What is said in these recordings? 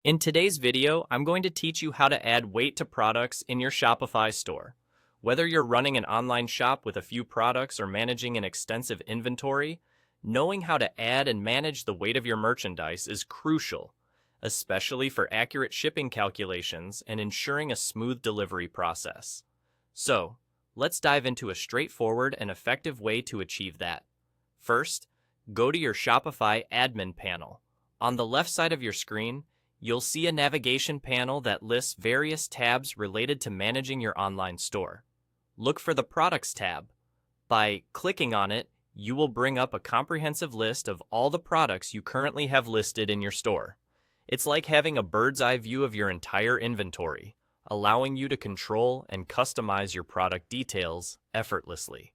In today's video, I'm going to teach you how to add weight to products in your Shopify store. Whether you're running an online shop with a few products or managing an extensive inventory, knowing how to add and manage the weight of your merchandise is crucial, especially for accurate shipping calculations and ensuring a smooth delivery process. So, let's dive into a straightforward and effective way to achieve that. First, go to your Shopify admin panel. On the left side of your screen, you'll see a navigation panel that lists various tabs related to managing your online store. Look for the Products tab. By clicking on it, you will bring up a comprehensive list of all the products you currently have listed in your store. It's like having a bird's eye view of your entire inventory, allowing you to control and customize your product details effortlessly.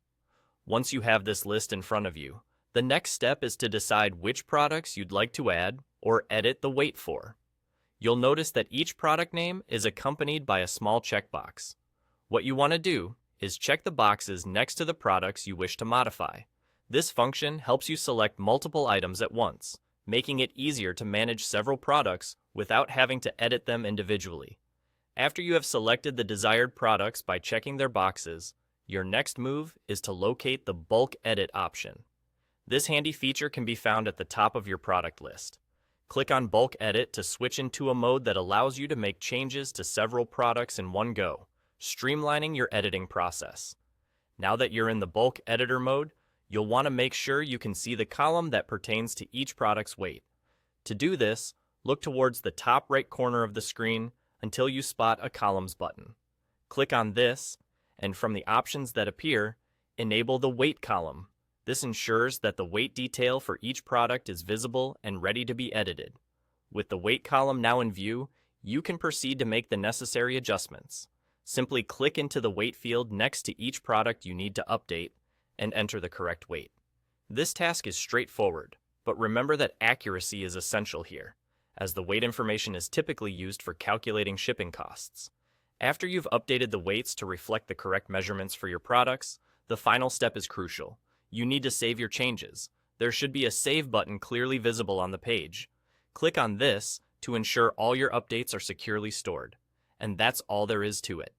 Once you have this list in front of you, the next step is to decide which products you'd like to add or edit the weight for. You'll notice that each product name is accompanied by a small checkbox. What you want to do is check the boxes next to the products you wish to modify. This function helps you select multiple items at once, making it easier to manage several products without having to edit them individually. After you have selected the desired products by checking their boxes, your next move is to locate the bulk edit option. This handy feature can be found at the top of your product list. Click on Bulk Edit to switch into a mode that allows you to make changes to several products in one go, streamlining your editing process. Now that you're in the bulk editor mode, you'll want to make sure you can see the column that pertains to each product's weight. To do this, look towards the top right corner of the screen until you spot a Columns button. Click on this, and from the options that appear, enable the Weight column. This ensures that the weight detail for each product is visible and ready to be edited. With the weight column now in view, you can proceed to make the necessary adjustments. Simply click into the weight field next to each product you need to update and enter the correct weight. This task is straightforward, but remember that accuracy is essential here, as the weight information is typically used for calculating shipping costs. After you've updated the weights to reflect the correct measurements for your products, the final step is crucial. You need to save your changes. There should be a Save button clearly visible on the page. Click on this to ensure all your updates are securely stored. And that's all there is to it.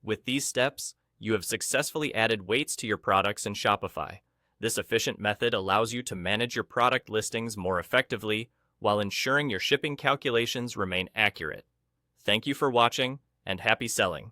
With these steps, you have successfully added weights to your products in Shopify. This efficient method allows you to manage your product listings more effectively while ensuring your shipping calculations remain accurate. Thank you for watching, and happy selling!